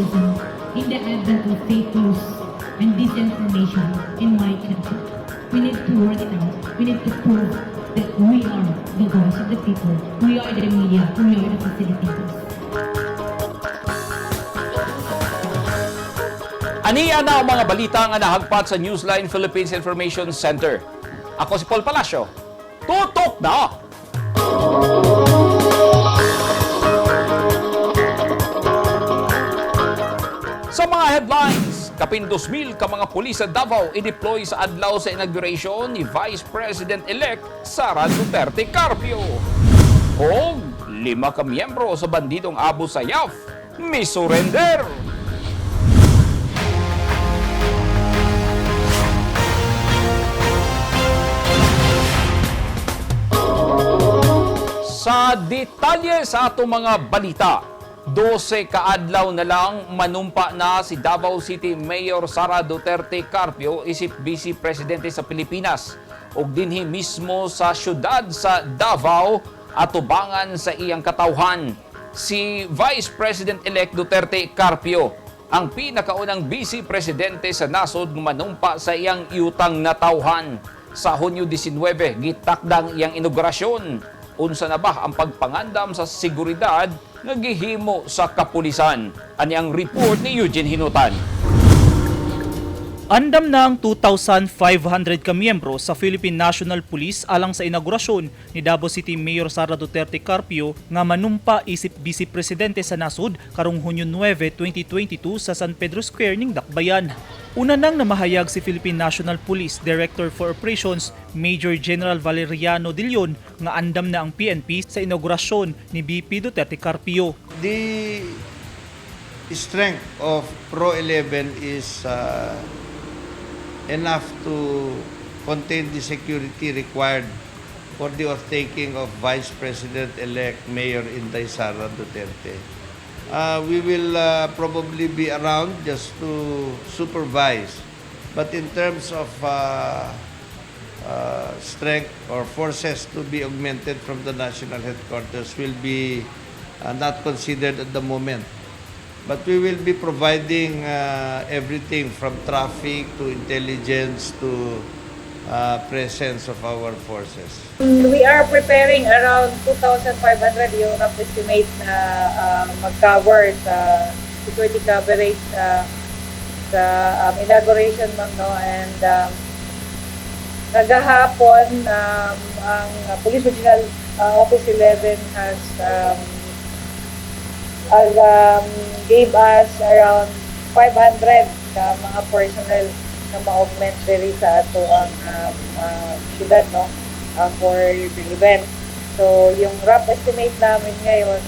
citizen in the advent of fake news and disinformation in my country. We need to work it out. We need to prove that we are the voice of the people. We are the media. We are the facilitators. Aniya na ang mga balita nga nahagpat sa Newsline Philippines Information Center. Ako si Paul Palacio. Tutok na! Sa mga headlines, kapin 2,000 ka mga pulis sa Davao i-deploy sa adlaw sa inauguration ni Vice President-elect Sara Duterte Carpio. O 5 ka miyembro sa bandidong Abu Sayyaf, may surrender. Sa detalye sa atong mga balita, 12 kaadlaw na lang manumpa na si Davao City Mayor Sara Duterte Carpio isip Vice Presidente sa Pilipinas ug dinhi mismo sa syudad sa Davao atubangan sa iyang katawhan. Si Vice President-elect Duterte Carpio ang pinakaunang Vice Presidente sa nasod nga manumpa sa iyang iutang na tawhan. Sa Hunyo 19, gitakdang iyang inaugurasyon. Unsa na ba ang pagpangandam sa seguridad nga gihimo sa kapulisan? Ani ang report ni Eugene Hinutan. Andam na ang 2,500 ka miyembro sa Philippine National Police alang sa inaugurasyon ni Davao City Mayor Sara Duterte Carpio nga manumpa isip Vice Presidente sa nasud karong Hunyo 9, 2022 sa San Pedro Square ning Dakbayan. Una nang namahayag si Philippine National Police Director for Operations Major General Valeriano De Leon nga andam na ang PNP sa inaugurasyon ni VP Duterte Carpio. The strength of Pro 11 is enough to contain the security required for the off-taking of Vice President-elect Mayor Inday Sara Duterte. We will probably be around just to supervise. But in terms of strength or forces to be augmented from the national headquarters will be not considered at the moment. But we will be providing everything from traffic to intelligence to presence of our forces. We are preparing around 2,500 yung rough estimate na mag-cover sa security coverage sa inauguration ma'am, no? And kagahapon ang Police Regional Office 11 has gave us around 500 mga personnel na ma-augment diri sa ato ang syudad, no, for the event. So yung rough estimate namin ngayon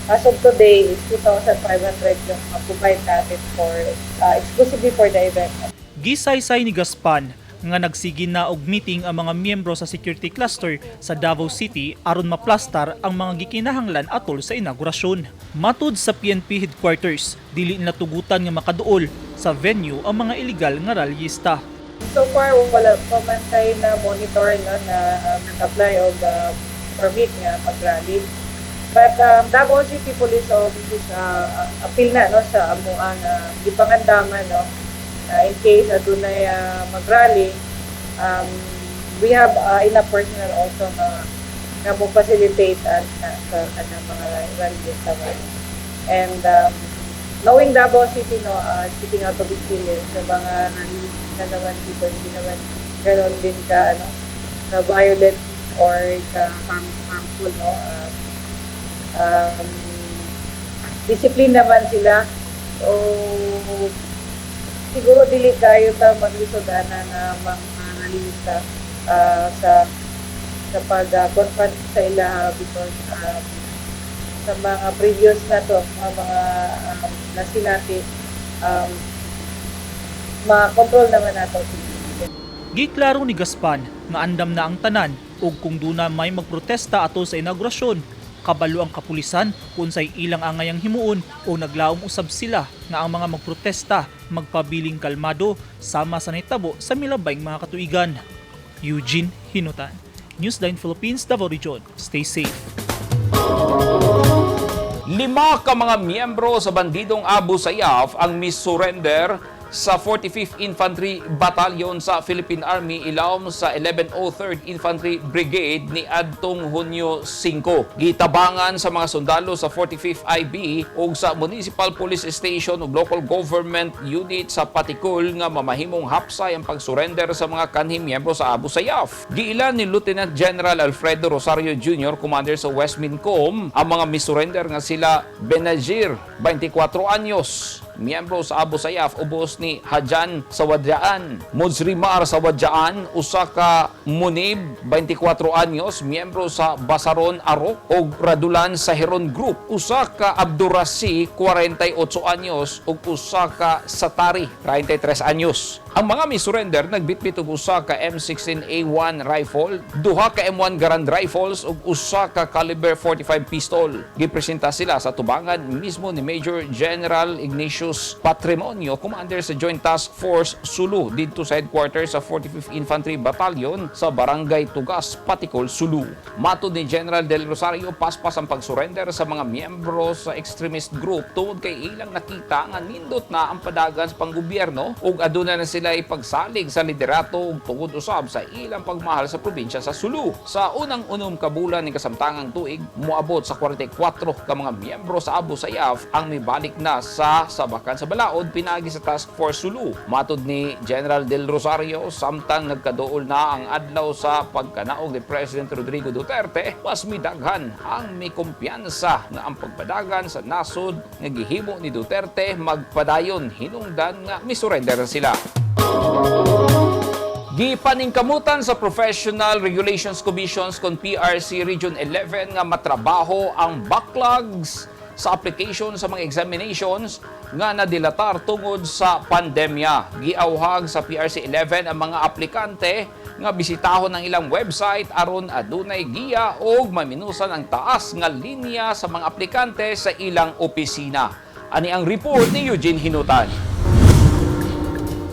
as of today is 2,500 yung ma-provide natin for exclusively for the event. Gisaysay ni Gaspan nga nagsigin na og meeting ang mga miyembro sa security cluster sa Davao City aron maplastar ang mga gikinahanglan atol sa inaugurasyon. Matud sa PNP headquarters, dili na tugutan nga makaduol sa venue ang mga illegal nga rallyista. So far wala pa man tayo na monitor, no, na nag-apply og permit nga mag-rally. But Davao City Police Office appeal na, no, sa amuang gipangandaman, no, in case adunay mag-rally. We have enough personnel also na mo facilitate sa mga rallyista. And knowing Davao City, no, speaking out of experience, sa mga na naman dito, hindi naman gano'n din ka, na violent or ka harmful, no. Discipline naman sila. So, siguro dili kayo ta maglisodana na mga analista sa pag-confront sa ila because sa mga previous na to, mga nasinati, ma-control naman nato. Giklaro ni Gaspan nga andam na ang tanan ug kung duna may magprotesta ato sa inaugurasyon, kabalo ang kapulisan kung say ilang angayang himuon o naglaom usab sila nga ang mga magprotesta magpabiling kalmado sama sa nahitabo sa milabayng mga katuigan. Eugene Hinutan, Newsline Philippines, Davao Region. Stay safe. 5 5 ka mga miyembro sa bandidong Abu Sayyaf ang misurrender sa 45th Infantry Battalion sa Philippine Army ilawom sa 1103rd Infantry Brigade ni adtong Hunyo 5. Gitabangan sa mga sundalo sa 45th IB ug sa Municipal Police Station ug local government unit sa Patikul nga mamahimong hapsay ang pagsurrender sa mga kanhing miyembro sa Abu Sayyaf. Giilan ni Lieutenant General Alfredo Rosario Jr., Commander sa West Mincom, ang mga misurrender nga sila Benazir, 24 anyos, miyembro sa Abu Sayyaf, ubos ni Hajan Sawadyaan, Muzrimar Sawadyaan, usa ka Munib, 24 anyos, miyembro sa Basaron Arok ug Radulan sa Heron Group, usa ka Abdurasi, 48 anyos ug usa ka Satari, 33 anyos. Ang mga misurrender nagbitbit og usa ka M16A1 rifle, duha ka M1 Garand rifles ug usa ka caliber 45 pistol. Gipresenta sila sa tubangan mismo ni Major General Ignatius Patrimonio, Commander sa Joint Task Force Sulu, dito sa headquarters sa 45th Infantry Battalion sa Barangay Tugas, Patikol, Sulu. Matod ni General Del Rosario, paspas ang pagsurrender sa mga miyembro sa extremist group tungod kay ilang nakita nga nindot na ang padagan sa panggobyerno ug aduna na sila ipagsalig sa liderato ug tungod usab sa ilang pagmahal sa probinsya sa Sulu. Sa unang-unom ka bulan ni kasamtangang tuig, moabot sa 44 ka mga miyembro sa Abu Sayyaf ang mibalik na sa sabakan sa balaod pinagi sa Task Force Sulu. Matod ni General Del Rosario, samtang nagkaduol na ang adlaw sa pagkanaog ni President Rodrigo Duterte, mas midaghan ang may kumpiyansa nga ang pagpadagan sa nasod nga gihimo ni Duterte magpadayon hinungdan nga misurrender sila. Gipaningkamutan sa Professional Regulations Commissions kon PRC Region 11 nga matrabaho ang backlogs sa application sa mga examinations nga nadilatar tungod sa pandemya. Giawhag sa PRC 11 ang mga aplikante nga bisitahon ang ilang website aron adunay giya o maminusan ang taas nga linya sa mga aplikante sa ilang opisina. Ani ang report ni Eugene Hinutan.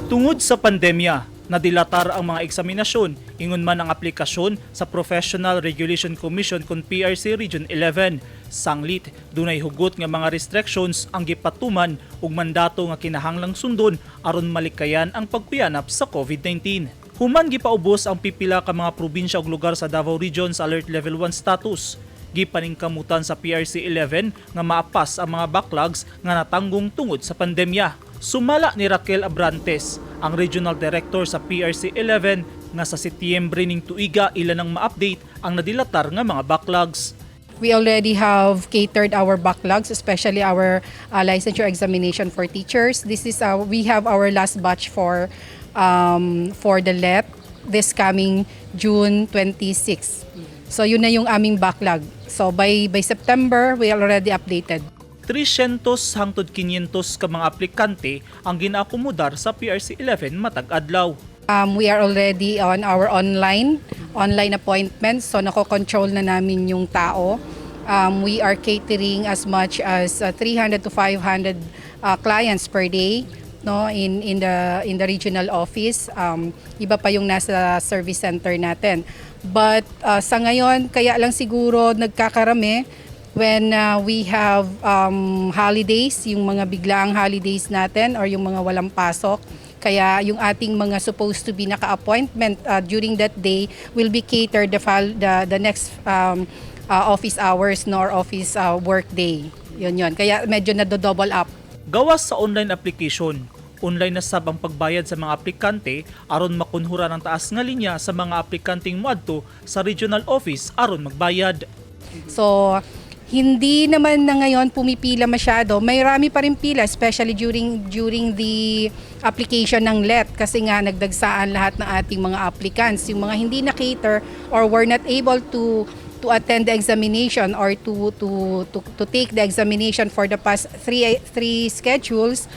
Tungod sa pandemya, nadilatar ang mga eksaminasyon, ingon man ang aplikasyon sa Professional Regulation Commission kon PRC Region 11. Sanglit, dunay hugot nga mga restrictions ang gipatuman ug mandato nga kinahanglang sundon aron malikayan ang pagpianap sa COVID-19. Human gipaubos ang pipila ka mga probinsya ug lugar sa Davao Region sa Alert Level 1 status. Gipaningkamutan sa PRC 11 nga maapas ang mga backlogs nga natanggong tungod sa pandemya. Sumala ni Raquel Abrantes, ang Regional Director sa PRC 11, nga sa Setyembre ning tuiga ilan ang ma-update ang nadilatar nga mga backlogs. We already have catered our backlogs, especially our licensure examination for teachers. This is we have our last batch for the LET this coming June 26. So yun na yung aming backlog. So by September, we already updated. 300 hangtod 500 ka mga aplikante ang ginaakomodar sa PRC 11 matag adlaw. We are already on our online appointments, so nako-control na namin yung tao. We are catering as much as 300 to 500 clients per day, no, in the regional office. Iba pa yung nasa service center natin. But sa ngayon, kaya lang siguro nagkakarami when we have holidays, yung mga biglaang holidays natin or yung mga walang pasok. Kaya yung ating mga supposed to be naka-appointment during that day will be catered the next office hours nor office work day. Yun. Kaya medyo na-double up. Gawas sa online application, online na sab ang pagbayad sa mga aplikante aron makunhura ng taas nga linya sa mga aplikanteng moadto sa regional office aron magbayad. So, hindi naman na ngayon pumipila masyado. May rami pa rin pila, especially during the application ng LET kasi nga nagdagsaan lahat ng ating mga applicants. Yung mga hindi na-cater or were not able to attend the examination or to take the examination for the past three schedules,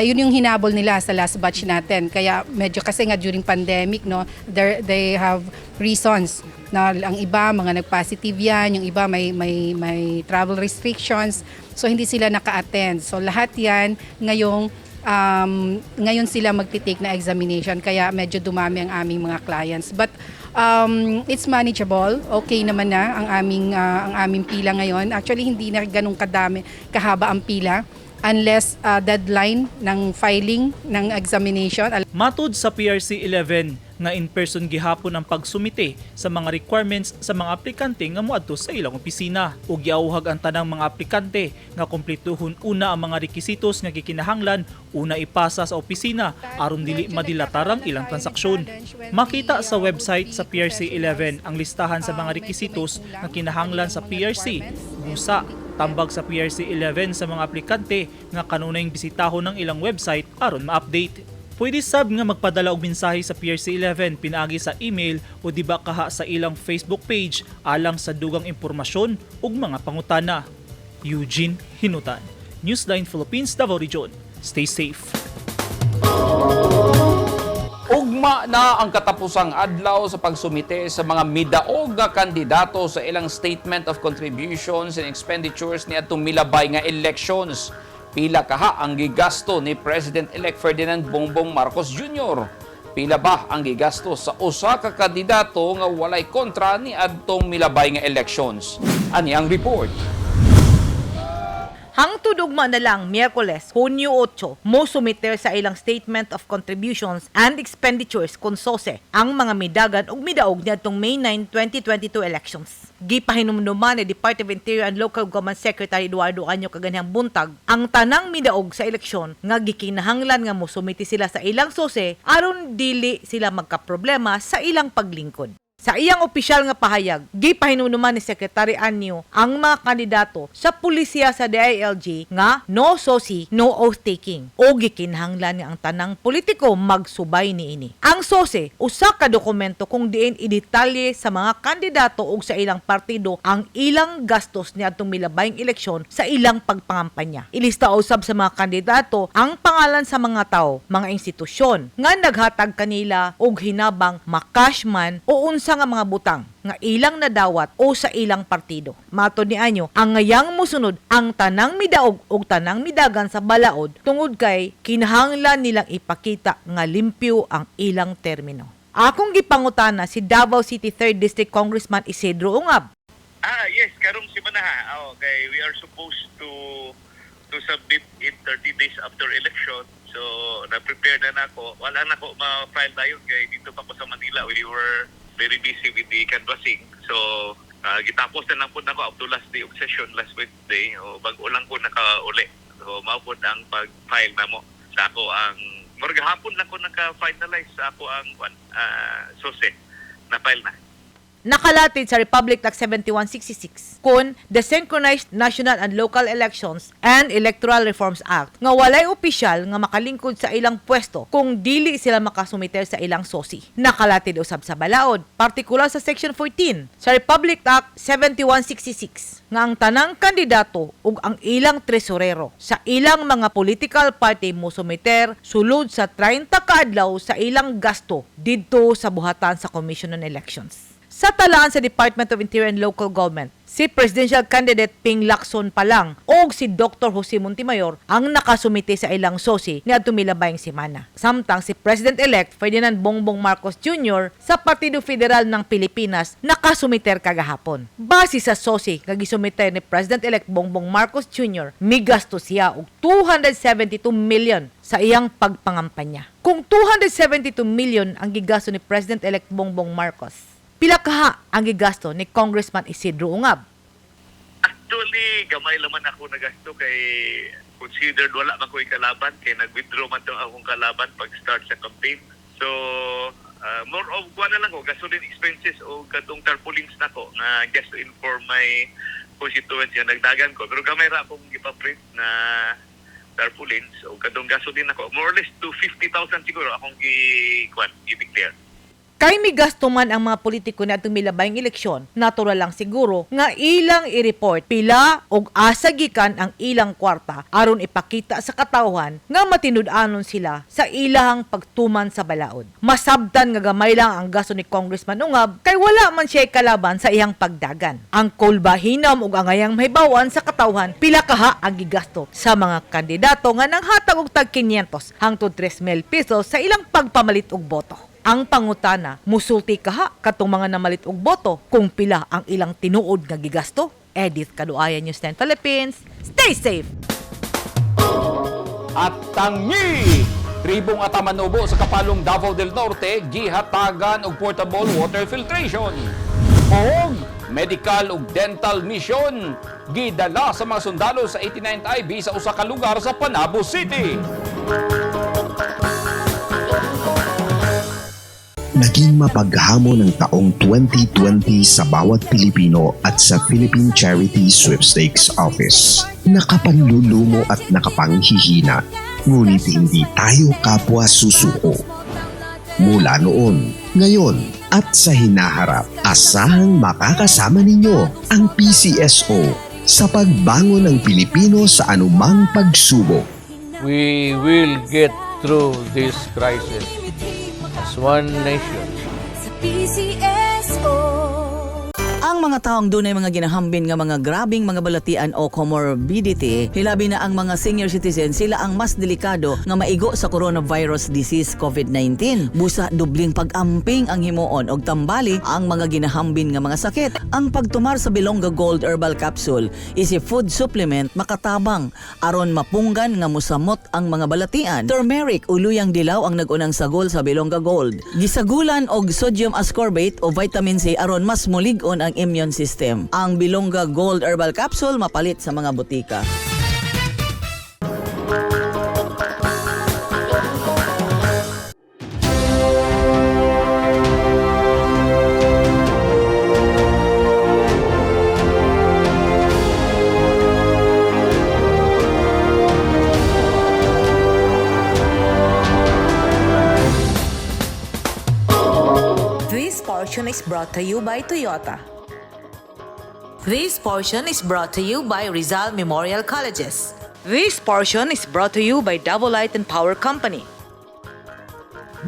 yun yung hinabol nila sa last batch natin. Kaya medyo kasi nga during pandemic, no, they have reasons na ang iba mga nag-positive yan, yung iba may travel restrictions, so hindi sila naka-attend. So lahat yan ngayong Ngayon sila magti-take na examination kaya medyo dumami ang aming mga clients. But it's manageable. Okay naman na ang aming pila ngayon. Actually hindi na ganun kahaba ang pila unless deadline ng filing ng examination. Matud sa PRC 11 nga in-person gihapon ang pagsumite sa mga requirements sa mga aplikante nga moadto sa ilang opisina ug giauhag ang tanang mga aplikante nga kumpletuhon una ang mga rekisitos nga gikinahanglan una ipasa sa opisina aron dili madilatarang ilang transaksyon. Makita sa website sa PRC 11 ang listahan sa mga rekisitos nga kinahanglan sa PRC. Busa tambag sa PRC 11 sa mga aplikante nga kanunay bisitahon ng ilang website aron ma-update. Pwede sab nga magpadala og mensahe sa PRC 11 pinaagi sa email o diba kaha sa ilang Facebook page alang sa dugang impormasyon ug mga pangutana. Eugene Hinutan, Newsline Philippines, Davao Region. Stay safe. Ugma na ang katapusang adlaw sa pagsumite sa mga midaog nga kandidato sa ilang Statement of Contributions and Expenditures ni atong milabay nga elections. Pila kaha ang gigasto ni President-elect Ferdinand Bongbong Marcos Jr. Pila ba ang gigasto sa usa ka kandidato nga walay kontra ni adtong milabay nga elections? Ani ang report. Hangtod ugma na lang Miyerkules, Hunyo 8, mo sumiter sa ilang Statement of Contributions and Expenditures kon SOSE ang mga midagan ug midaog niadtong May 9, 2022 elections. Gipahinumduman ni Department of Interior and Local Government Secretary Eduardo Año kaganihang buntag ang tanang midaog sa eleksyon nga gikinahanglan nga mosumiti sila sa ilang SOSE aron dili sila magkaproblema sa ilang paglingkod. Sa iyang opisyal nga pahayag, gipahinunuman ni Secretary Anyo ang mga kandidato sa pulisya sa DILG nga no SOSI, no oath-taking o gikinahanglan nga ang tanang politiko magsubay niini. Ang SOSI, usa ka dokumento kung diin idetalye sa mga kandidato o sa ilang partido ang ilang gastos niadtong milabayng eleksyon sa ilang pagpangampanya. Ilista usab sa mga kandidato ang pangalan sa mga tao, mga institusyon nga naghatag kanila og hinabang makashman o unsa nga mga butang nga ilang nadawat o sa ilang partido. Matod ni Anyo, ang ngayang musunod ang tanang midaog o tanang midagan sa balaod tungod kay kinahanglan nilang ipakita nga limpyo ang ilang termino. Akong gipangutana si Davao City 3rd District Congressman Isidro Ungab. Yes, karong simana ha. Okay, we are supposed to submit it 30 days after election. So, na-prepare na nako. Wala na ko ma-file tayo kay dito pa ko sa Manila. We were very busy with the canvassing. So, gitapos na lang po na ko up to last day of session last Wednesday. Bago lang po nakauli. So, maupod ang pag-file na mo. Sa ako ang, maragahapon lang ko naka-finalize sa ako ang SOSE na file na. Nakalatid sa Republic Act 7166 kun the Synchronized National and Local Elections and Electoral Reforms Act nga walay opisyal nga makalingkod sa ilang pwesto kung dili sila makasumiter sa ilang SOSI. Nakalatid usab sa balaod, partikular sa Section 14 sa Republic Act 7166 nga ang tanang kandidato ug ang ilang tresorero sa ilang mga political party mo sumiter sulod sa 30 ka adlaw sa ilang gasto didto sa buhatan sa Commission on Elections. Sa talaan sa Department of Interior and Local Government, si Presidential Candidate Ping Lacson pa lang o si Dr. Jose Montemayor ang nakasumite sa ilang SOSI ni adtong milabayng semana. Samtang si President-elect Ferdinand Bongbong Marcos Jr. sa Partido Federal ng Pilipinas nakasumiter kagahapon. Base sa SOSI nga gisumiter ni President-elect Bongbong Marcos Jr., migasto siya og 272 million sa iyang pagpangampanya. Kung 272 million ang gigasto ni President-elect Bongbong Marcos, pila kaha ang gigasto ni Congressman Isidro Ungab? Actually, gamay laman ako nagasto kay considered wala man ko kalaban kay nag-withdraw man tong akong kalaban pag start sa campaign. So, more of kuha na lang ko, gasoline expenses o katong tarpaulins na ko na just to inform my constituents yung nagdagan ko. Pero gamay ra akong ipaprint na tarpaulins o katong gasoline na ko. More or less to 50,000 siguro akong i-declare. Kay mi gasto man ang mga politiko na itong milabayng eleksyon, natural lang siguro nga ilang i-report pila og asa gikan ang ilang kwarta aron ipakita sa katawhan nga matinud-anon sila sa ilahang pagtuman sa balaod. Masabtan nga gamay lang ang gasto ni Congressman Ungab kay wala man siya kalaban sa iyang pagdagan. Ang kolba hinam ug angayang mahibawan sa katawhan pila kaha ang gigasto sa mga kandidato nga nanghatag og tag 500 hangtod 3,000 pesos sa ilang pagpamalit og boto. Ang pangutana, musulti kaha katong mga namalit og boto kung pila ang ilang tinuod nga gigasto. Edith Kaduayan, News 10 Philippines. Stay safe! At tangi! Tribong Atamanobo sa Kapalong Davao del Norte gihatagan og portable water filtration. Og medical ug dental mission gidala sa mga sundalo sa 89th IB sa usa ka lugar sa Panabo City. Naging mapaghamon ng taong 2020 sa bawat Pilipino at sa Philippine Charity Sweepstakes Office. Nakapanlulumo at nakapanghihina, ngunit hindi tayo kapwa susuko. Mula noon, ngayon, at sa hinaharap, asahang makakasama ninyo ang PCSO sa pagbangon ng Pilipino sa anumang pagsubok. We will get through this crisis as one nation. Sa PCSO. Ang mga taong dunay mga ginahambin nga mga grabing mga balatian o comorbidity, hilabi na ang mga senior citizen, sila ang mas delikado nga maigo sa coronavirus disease COVID-19. Busa dubling pag-amping ang himuon og tambali ang mga ginahambin nga mga sakit. Ang pagtumar sa Bilonga Gold Herbal Capsule is a food supplement makatabang aron mapunggan nga musamot ang mga balatian. Turmeric uluyang dilaw ang nagunang sagol sa Bilonga Gold. Gisagulan og sodium ascorbate o vitamin C aron mas mulig-on ang immune system. Ang Bilonga Gold Herbal Capsule mapalit sa mga butika. This portion is brought to you by Toyota. This portion is brought to you by Rizal Memorial Colleges. This portion is brought to you by Double Light and Power Company.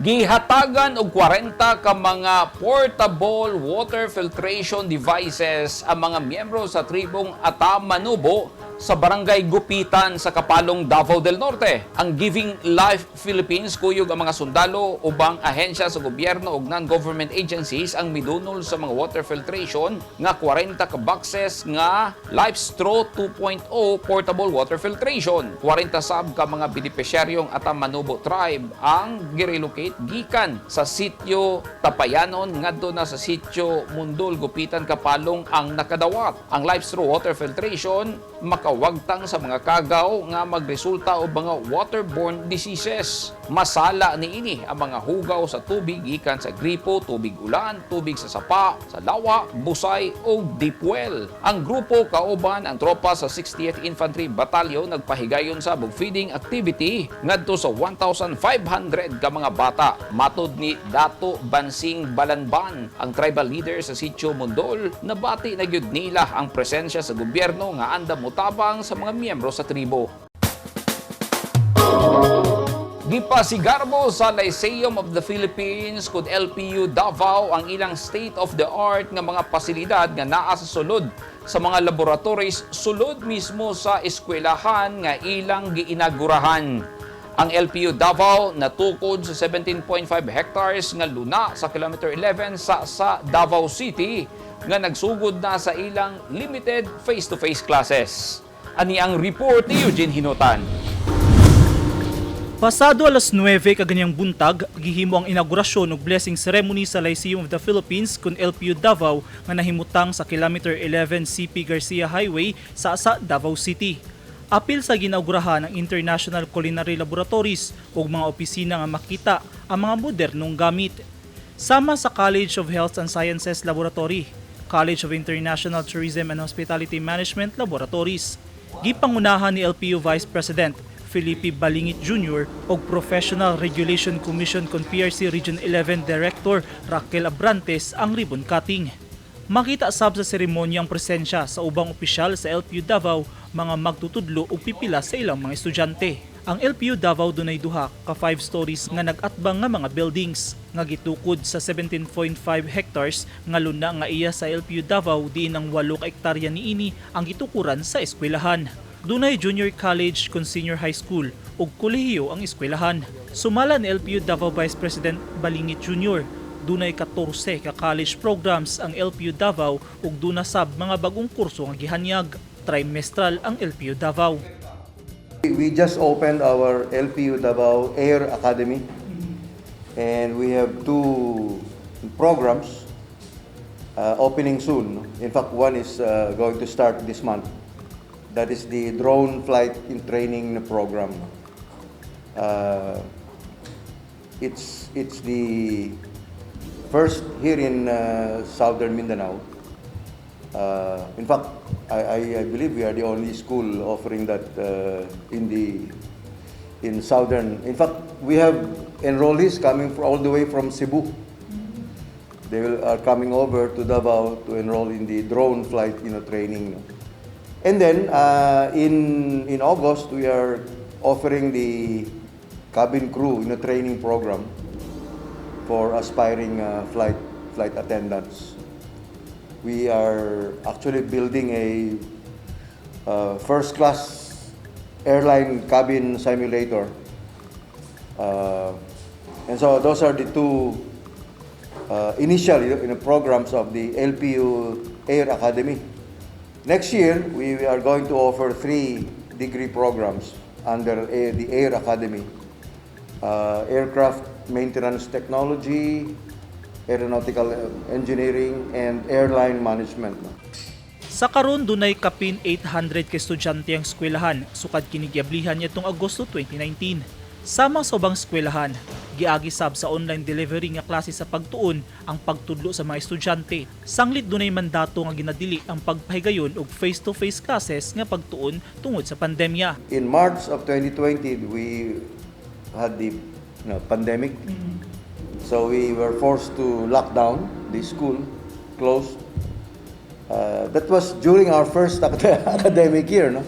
Gihatagan og 40 ka mga portable water filtration devices ang mga miyembro sa tribong Atamanobo sa Barangay Gupitan sa Kapalong, Davao del Norte. Ang Giving Life Philippines kuyog ang mga sundalo ubang ahensya sa gobyerno ug non-government agencies ang midunol sa mga water filtration nga 40 ka boxes nga Life Straw 2.0 portable water filtration. 40 sab ka mga benepisyaryong Atamanobo tribe ang girelocate gikan sa sitio Tapayanon ngadto na sa sitio Mundol, Gupitan, Kapalong ang nakadawat. Ang Life Straw water filtration makawagtang sa mga kagaw nga magresulta og mga waterborne diseases. Masala niini ang mga hugaw sa tubig gikan sa gripo, tubig ulan, tubig sa sapa, sa lawa, busay o deep well. Ang grupo kauban ang tropa sa 60th Infantry Battalion nagpahigayon sa bug feeding activity ngadto sa 1,500 ka mga bata. Matod ni Dato Bansing Balanban, ang tribal leader sa sitio Mundol, nabati na gyud nila ang presensya sa gobyerno nga andam mutabang sa mga miyembro sa tribo. Gipasigarbo sa Lyceum of the Philippines kud LPU Davao ang ilang state-of-the-art nga mga pasilidad nga naa sa sulod sa mga laboratories sulod mismo sa eskwelahan nga ilang giinagurahan. Ang LPU Davao natukod sa 17.5 hectares nga luna sa kilometer 11 sa Davao City nga nagsugod na sa ilang limited face-to-face classes. Ani ang report ni Eugene Hinutan. Pasado alas 9 kaganyang buntag, gihimo ang inaugurasyon ug blessing ceremony sa Lyceum of the Philippines kun LPU Davao nga nahimutang sa kilometer 11 CP Garcia Highway sa Davao City. Apil sa ginaugurahan ng International Culinary Laboratories ug mga opisina nga makita ang mga modernong gamit. Sama sa College of Health and Sciences Laboratory, College of International Tourism and Hospitality Management Laboratories. Gipangunahan ni LPU Vice President Felipe Balingit Jr. o Professional Regulation Commission kon PRC Region 11 Director Raquel Abrantes ang ribbon cutting. Makita sab sa seremonya ang presensya sa ubang opisyal sa LPU Davao, mga magtutudlo ug pipila sa ilang mga estudyante. Ang LPU Davao dunay duha ka 5 stories nga nag-atbang nga mga buildings nga gitukod sa 17.5 hectares nga luna nga iya sa LPU Davao diin ang 8 ka hektarya niini ang gitukuran sa eskwelahan. Dunay junior college kon senior high school ug kolehiyo ang eskwelahan. Sumala ni LPU Davao Vice President Balingit Jr. Dunay 14 ka college programs ang LPU Davao ug duna sab mga bagong kurso nga gihanyag. Trimestral ang LPU Davao. We just opened our LPU Davao Air Academy, and we have 2 programs opening soon. In fact, one is going to start this month. That is the drone flight in training program. It's the first here in Southern Mindanao. In fact, I believe we are the only school offering that in southern. In fact, we have enrollees coming all the way from Cebu. They are coming over to Davao to enroll in the drone flight, training. And then in August, we are offering the cabin crew training program for aspiring flight attendants. We are actually building a first-class airline cabin simulator. And so those are the 2 initial programs of the LPU Air Academy. Next year, we are going to offer 3 degree programs under the Air Academy. Aircraft maintenance technology, aeronautical engineering, and airline management. Sa karon dunay kapin 800 ka estudyante ang eskwelahan sukad kini giablihan nitong Agosto 2019. Sama sa ubang eskwelahan, giagi sab sa online delivery nga klase sa pagtuon ang pagtudlo sa mga estudyante. Sanglit dunay mandato nga ginadili ang pagpahigayon og face-to-face classes nga pagtuon tungod sa pandemya. In March of 2020, we had the pandemic. So we were forced to lock down the school, closed. That was during our first academic year, no?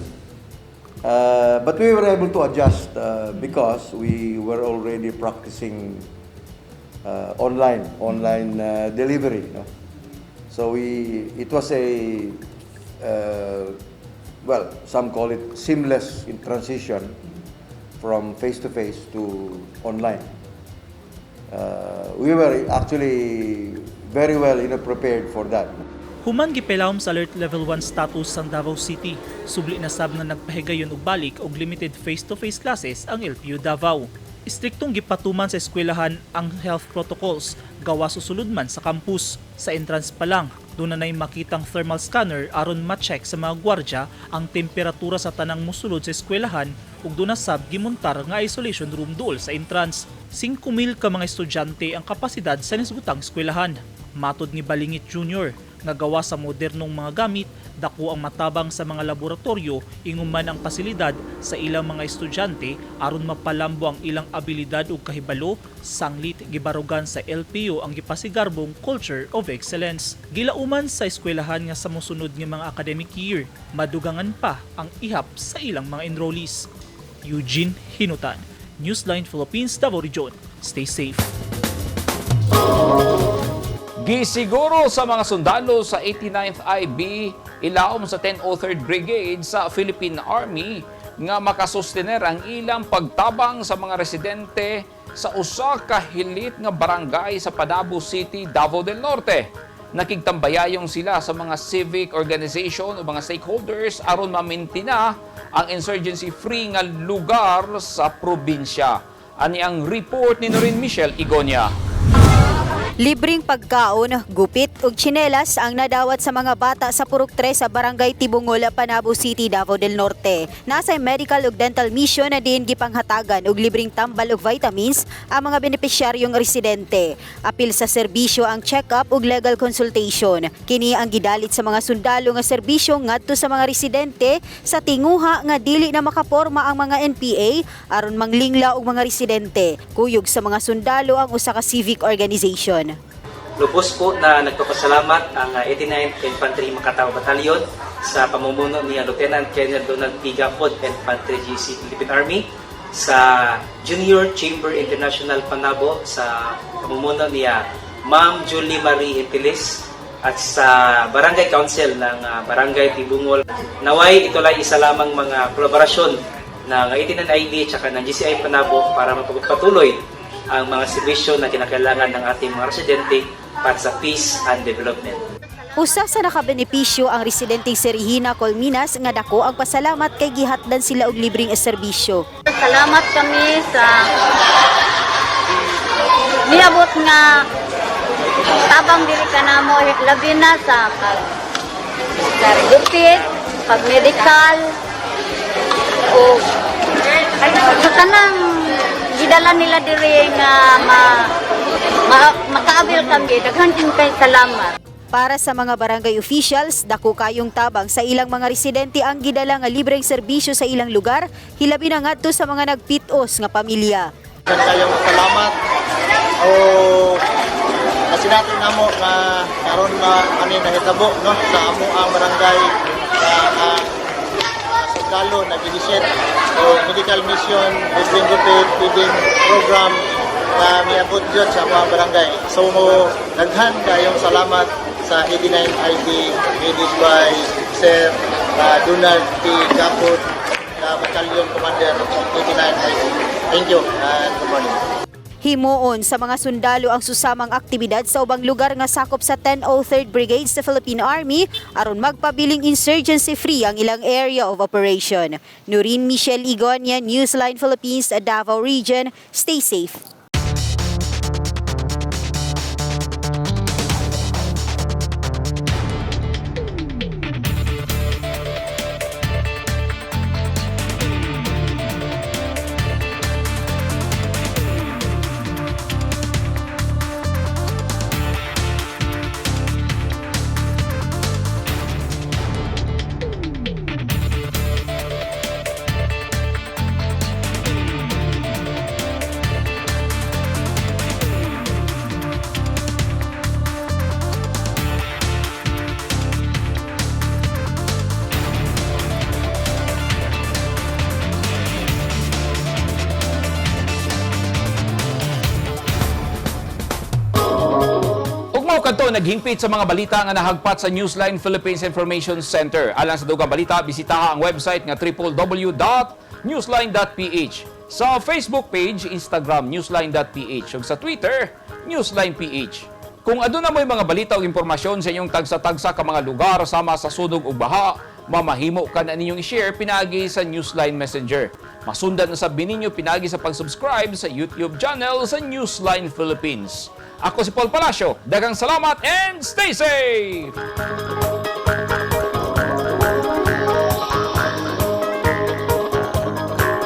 But we were able to adjust because we were already practicing online delivery, no? So it was some call it seamless in transition from face-to-face to online. We were actually very well prepared for that. Human gipelawom sa Alert Level 1 status sang Davao City, subli na sab nga nagpahigayon og balik og limited face-to-face classes ang LPU Davao. Istriktong gipatuman sa eskwelahan ang health protocols, gawas usulod man sa campus. Sa entrance pa lang, doon na makitang thermal scanner aron ma-check sa mga gwardya ang temperatura sa tanang musulod sa eskwelahan ug doon na sab gimontar nga isolation room duol sa entrance. 5,000 ka mga estudyante ang kapasidad sa nisgutang eskwelahan. Matod ni Balingit Jr. nga gawa sa modernong mga gamit, dako ang matabang sa mga laboratorio, inguman ang pasilidad sa ilang mga estudyante aron mapalambo ang ilang abilidad ug kahibalo, sanglit gibarugan sa LPU ang gipasigarbong Culture of Excellence. Gilauman sa eskwelahan nga sa mosunod nga mga academic year, madugangan pa ang ihap sa ilang mga enrollees. Eugene Hinutan, Newsline Philippines, Davao Region. Stay safe. Gisiguro sa mga sundalo sa 89th IB, ilaom sa 1003rd Brigade sa Philippine Army nga makasustener ang ilang pagtabang sa mga residente sa usa ka hilit nga barangay sa Panabo City, Davao del Norte. Nakigtambayayong sila sa mga civic organization o mga stakeholders aron mamintina ang insurgency-free nga lugar sa probinsya. Ani ang report ni Norin Michelle Igonia. Libreng pagkaon, gupit ug tsinelas ang nadawat sa mga bata sa Purok 3 sa Barangay Tibungol, Panabo City, Davao del Norte. Nasa medical ug dental mission na diin gipanghatagan og libreng tambal ug vitamins ang mga benepisyaryong residente. Apil sa serbisyo ang check-up ug legal consultation. Kini ang gidalit sa mga sundalo nga serbisyo ngadto sa mga residente sa tinguha nga dili na makaporma ang mga NPA aron manglingla og mga residente. Kuyog sa mga sundalo ang usa ka civic organization. Lubos po na nagpapasalamat ang 89th Infantry Macatao Battalion sa pamumuno ni Lieutenant Colonel Donald P. Gapod, Infantry GC Philippine Army, sa Junior Chamber International Panabo sa pamumuno ni Ma'am Julie Marie Intilis, at sa Barangay Council ng Barangay Tibungol. Naway ito lang isa lamang mga kolaborasyon ng 89ID at ng GCI Panabo para mapagpatuloy ang mga serbisyo na kinakailangan ng ating mga residente para sa peace and development. Usa sa nakabenepisyo ang residenteng si Regina Colminas nga dako ang pasalamat kay gihatdan sila og libreng serbisyo. Salamat kami sa niabot nga tabang diri kanamo, labi na sa gupit, pag-medical o sa kanang gidala nila diri nga makaabil kami. Daghan kay salamat. Para sa mga barangay officials, dako kayong tabang sa ilang mga residente ang gidala nga libreng serbisyo sa ilang lugar, hilabi na ngadto sa mga nagpitos nga pamilya. Kayong salamat o kasi natin namo nga karon ani nahitabo no sa amo ang barangay sa sundalo na ginisip o medical mission, feeding program na miabot jud sa mga barangay. So daghan kayong salamat sa 89ID headed by Sir Donald P. Gapod, Battalion Commander of 89ID. Thank you and good morning. Himuon sa mga sundalo ang susamang aktibidad sa ubang lugar nga sakop sa 1003rd Brigade sa Philippine Army aron magpabiling insurgency-free ang ilang area of operation. Nurin Michelle Igonia, Newsline Philippines, Davao Region. Stay safe. Kadto naghingpit sa mga balita nga nahagpat sa Newsline Philippines Information Center. Alang sa dugang balita, bisitaha ang website nga www.newsline.ph. Sa Facebook page, Instagram newsline.ph ug sa Twitter, newsline.ph. Kung aduna mo'y mga balita o impormasyon sa inyong tagsa-tagsa ka mga lugar sama sa sunog ug baha, mamahimo ka na ninyong i-share pinagi sa Newsline Messenger. Masundan na sabi ninyo pinagi sa pag-subscribe sa YouTube channel sa Newsline Philippines. Ako si Paul Palacio. Daghang salamat and stay safe!